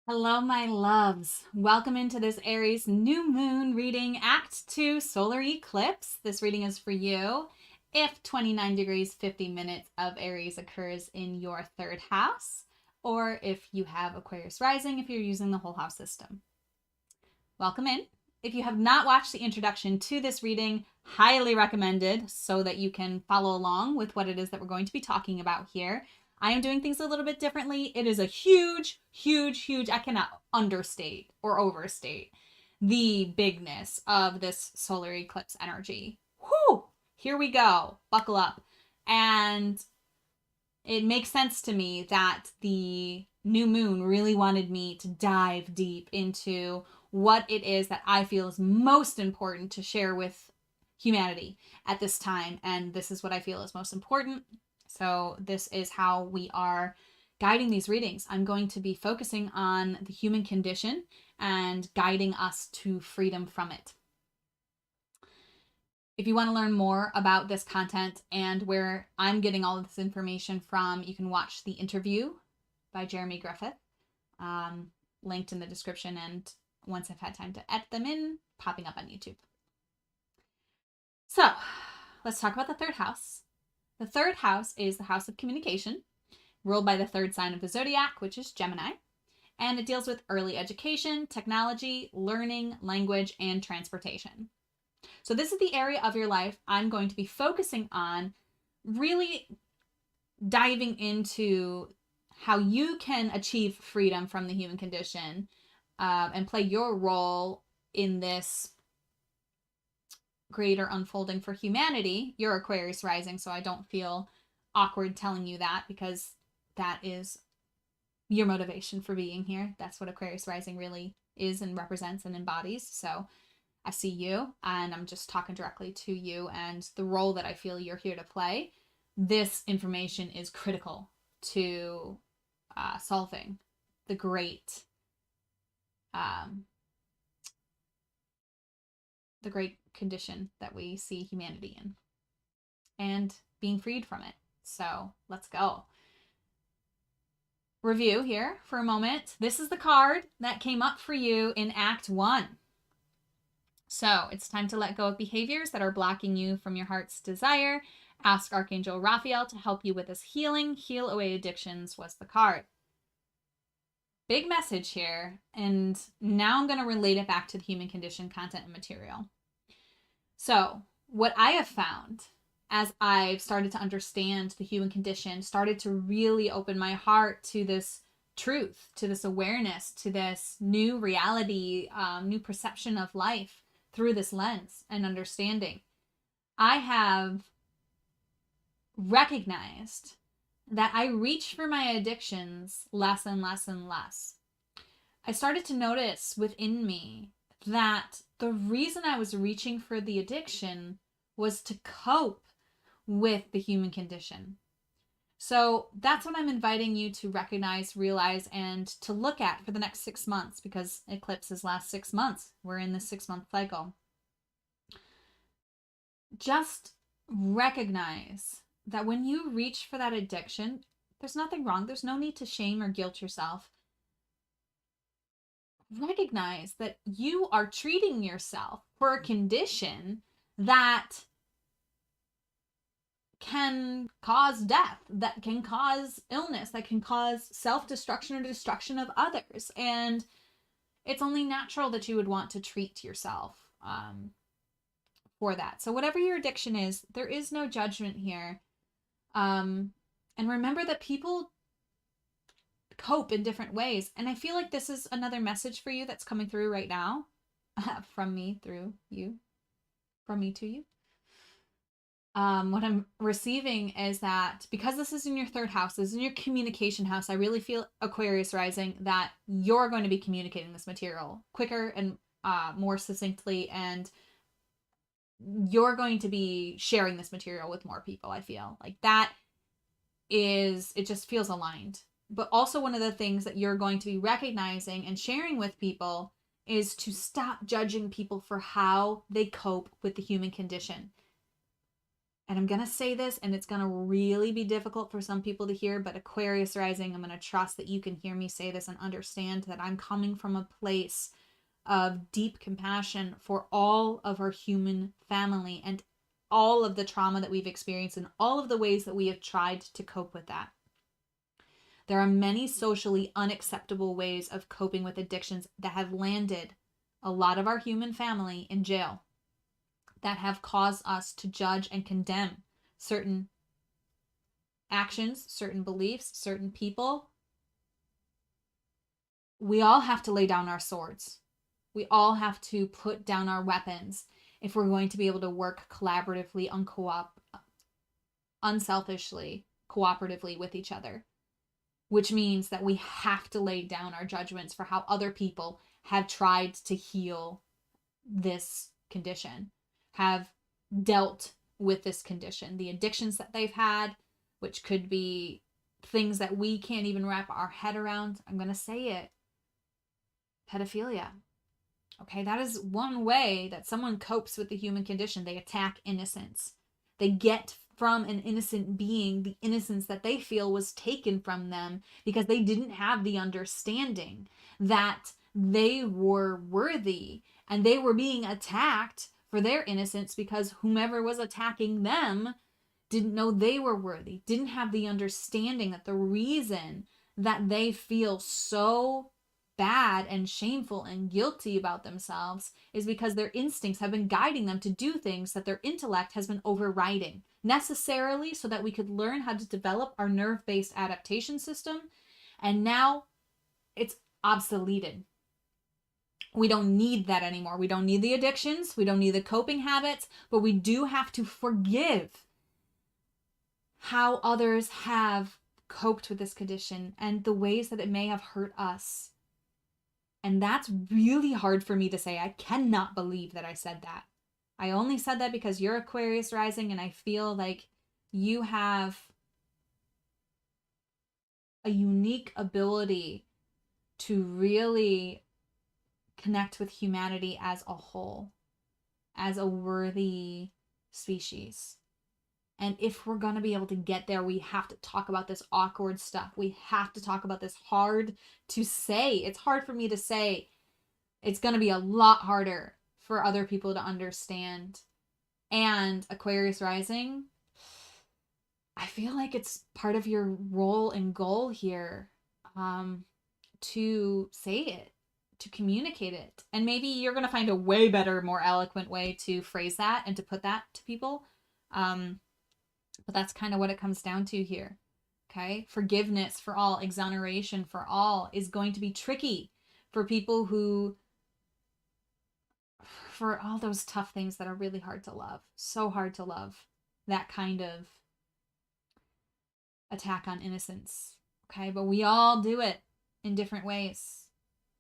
Hello, my loves. Welcome into this Aries new moon reading, Act 2 solar eclipse. This reading is for you if 29 degrees 50 minutes of Aries occurs in your third house, or if you have Aquarius Rising, if you're using the whole house system. Welcome in. If you have not watched the introduction to this reading, highly recommended so that you can follow along with what it is that we're going to be talking about here. I am doing things a little bit differently. It is a huge, I cannot understate or overstate the bigness of this solar eclipse energy. Whew! Here we go. Buckle up. And it makes sense to me that the new moon really wanted me to dive deep into what it is that I feel is most important to share with humanity at this time. And this is what I feel is most important. So this is how we are guiding these readings. I'm going to be focusing on the human condition and guiding us to freedom from it. If you want to learn more about this content and where I'm getting all of this information from, you can watch the interview by Jeremy Griffith, linked in the description, and once I've had time to edit them in, popping up on YouTube. So let's talk about the third house. The third house is the house of communication, ruled by the third sign of the zodiac, which is Gemini. And it deals with early education, technology, learning, language, and transportation. So this is the area of your life I'm going to be focusing on, really diving into how you can achieve freedom from the human condition and play your role in this greater unfolding for humanity. You're Aquarius rising, so I don't feel awkward telling you that because that is your motivation for being here. That's what Aquarius rising really is and represents and embodies. So I see you and I'm just talking directly to you and the role that I feel you're here to play. This information is critical to solving the great condition that we see humanity in and being freed from it. So let's go. Review here for a moment. This is the card that came up for you in Act 1. So it's time to let go of behaviors that are blocking you from your heart's desire. Ask Archangel Raphael to help you with this healing. Heal away addictions was the card. Big message here. And now I'm going to relate it back to the human condition content and material. So what I have found as I've started to understand the human condition, started to really open my heart to this truth, to this awareness, to this new reality, new perception of life through this lens and understanding, I have recognized that I reach for my addictions less and less and less. I started to notice within me that the reason I was reaching for the addiction was to cope with the human condition. So that's what I'm inviting you to recognize, realize, and to look at for the next 6 months, because eclipses last 6 months. We're in this 6-month cycle. Just recognize that when you reach for that addiction, there's nothing wrong. There's no need to shame or guilt yourself. Recognize that you are treating yourself for a condition that can cause death, that can cause illness, that can cause self-destruction or destruction of others. And it's only natural that you would want to treat yourself for that. So whatever your addiction is, there is no judgment here. And remember that people cope in different ways. And I feel like this is another message for you that's coming through right now from me through you, from me to you. What I'm receiving is that because this is in your third house, this is in your communication house, I really feel, Aquarius rising, that you're going to be communicating this material quicker and more succinctly, and you're going to be sharing this material with more people. I feel like that is, it just feels aligned. But also one of the things that you're going to be recognizing and sharing with people is to stop judging people for how they cope with the human condition. And I'm going to say this, and it's going to really be difficult for some people to hear, but Aquarius rising, I'm going to trust that you can hear me say this and understand that I'm coming from a place of deep compassion for all of our human family and all of the trauma that we've experienced and all of the ways that we have tried to cope with that. There are many socially unacceptable ways of coping with addictions that have landed a lot of our human family in jail, that have caused us to judge and condemn certain actions, certain beliefs, certain people. We all have to lay down our swords. We all have to put down our weapons if we're going to be able to work collaboratively, unselfishly, cooperatively with each other. Which means that we have to lay down our judgments for how other people have tried to heal this condition, have dealt with this condition, the addictions that they've had, which could be things that we can't even wrap our head around. I'm going to say it. Pedophilia. Okay, that is one way that someone copes with the human condition. They attack innocence. They get from an innocent being the innocence that they feel was taken from them because they didn't have the understanding that they were worthy, and they were being attacked for their innocence because whomever was attacking them didn't know they were worthy, didn't have the understanding that the reason that they feel so bad and shameful and guilty about themselves is because their instincts have been guiding them to do things that their intellect has been overriding, necessarily so that we could learn how to develop our nerve-based adaptation system. And now it's obsoleted. We don't need that anymore. We don't need the addictions. We don't need the coping habits, but we do have to forgive how others have coped with this condition and the ways that it may have hurt us. And that's really hard for me to say. I cannot believe that I said that. I only said that because you're Aquarius rising, and I feel like you have a unique ability to really connect with humanity as a whole, as a worthy species. And if we're going to be able to get there, we have to talk about this awkward stuff. We have to talk about this hard to say. It's hard for me to say. It's going to be a lot harder for other people to understand. And Aquarius rising, I feel like it's part of your role and goal here, to say it, to communicate it. And maybe you're going to find a way better, more eloquent way to phrase that and to put that to people. But that's kind of what it comes down to here. Okay? Forgiveness for all, exoneration for all is going to be tricky for people who, for all those tough things that are really hard to love. So hard to love. That kind of attack on innocence. Okay? But we all do it in different ways.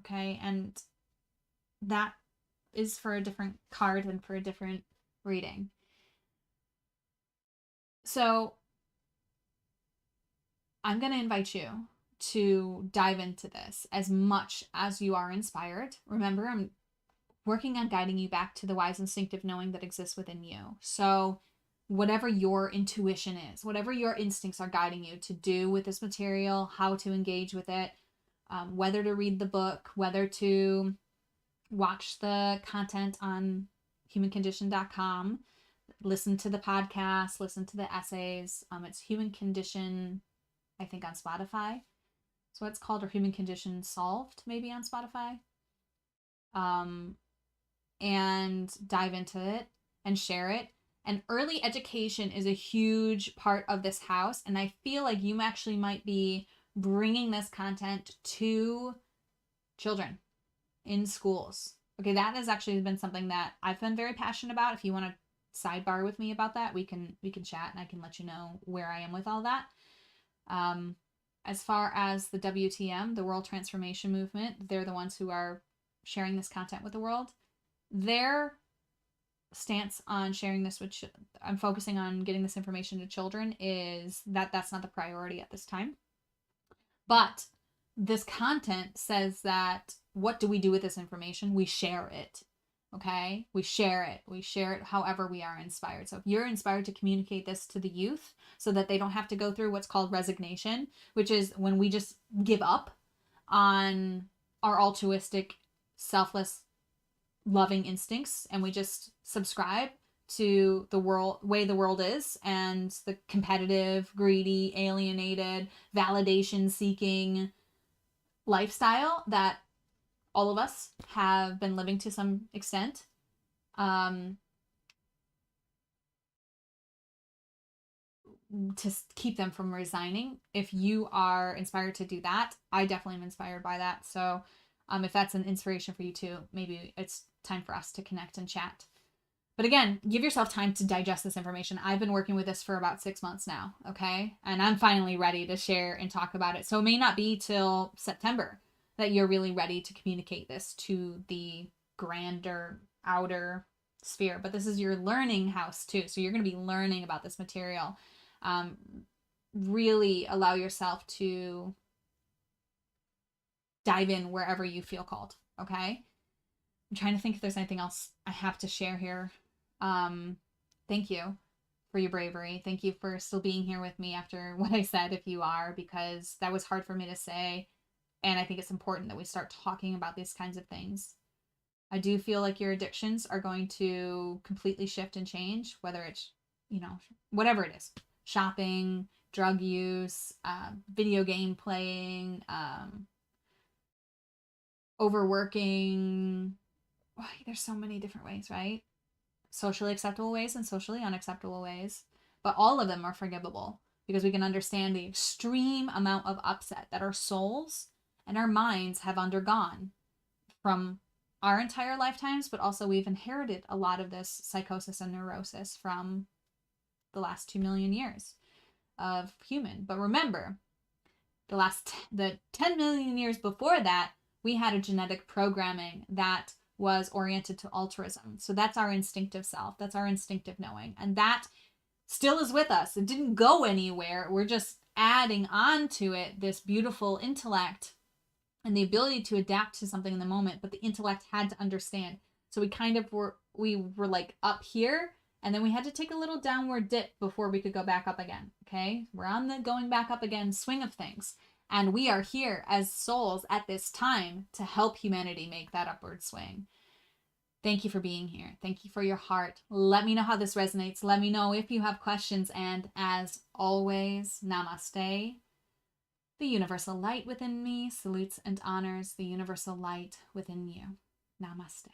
Okay? And that is for a different card and for a different reading. So I'm going to invite you to dive into this as much as you are inspired. Remember, I'm working on guiding you back to the wise instinctive knowing that exists within you. So whatever your intuition is, whatever your instincts are guiding you to do with this material, how to engage with it, whether to read the book, whether to watch the content on humancondition.com, listen to the podcast, listen to the essays. It's Human Condition, I think, on Spotify. So it's called, or Human Condition Solved, maybe on Spotify. And dive into it and share it. And early education is a huge part of this house. And I feel like you actually might be bringing this content to children in schools. Okay, that has actually been something that I've been very passionate about. If you want to sidebar with me about that, we can chat, and I can let you know where I am with all that. As far as the WTM, the World Transformation Movement, they're the ones who are sharing this content with the world. Their stance on sharing this with I'm focusing on getting this information to children is that that's not the priority at this time. But this content says that, what do we do with this information? We share it. Okay, we share it. We share it however we are inspired. So if you're inspired to communicate this to the youth so that they don't have to go through what's called resignation, which is when we just give up on our altruistic, selfless, loving instincts and we just subscribe to the way the world is and the competitive, greedy, alienated, validation seeking lifestyle that all of us have been living to some extent. To keep them from resigning. If you are inspired to do that, I definitely am inspired by that. So if that's an inspiration for you too, maybe it's time for us to connect and chat. But again, give yourself time to digest this information. I've been working with this for about 6 months now, okay? And I'm finally ready to share and talk about it. So it may not be till September that you're really ready to communicate this to the grander, outer sphere. But this is your learning house too. So you're going to be learning about this material. Really allow yourself to dive in wherever you feel called, okay? I'm trying to think if there's anything else I have to share here. Thank you for your bravery. Thank you for still being here with me after what I said, if you are, because that was hard for me to say. And I think it's important that we start talking about these kinds of things. I do feel like your addictions are going to completely shift and change, whether it's, whatever it is, shopping, drug use, video game playing, overworking. Oh, there's so many different ways, right? Socially acceptable ways and socially unacceptable ways. But all of them are forgivable because we can understand the extreme amount of upset that our souls and our minds have undergone from our entire lifetimes, but also we've inherited a lot of this psychosis and neurosis from the last 2 million years of human. But remember, the 10 million years before that, we had a genetic programming that was oriented to altruism. So that's our instinctive self. That's our instinctive knowing. And that still is with us. It didn't go anywhere. We're just adding on to it this beautiful intellect and the ability to adapt to something in the moment. But the intellect had to understand. So we were like up here, and then we had to take a little downward dip before we could go back up again. Okay? We're on the going back up again swing of things. And we are here as souls at this time to help humanity make that upward swing. Thank you for being here. Thank you for your heart. Let me know how this resonates. Let me know if you have questions. And as always, namaste. The universal light within me salutes and honors the universal light within you. Namaste.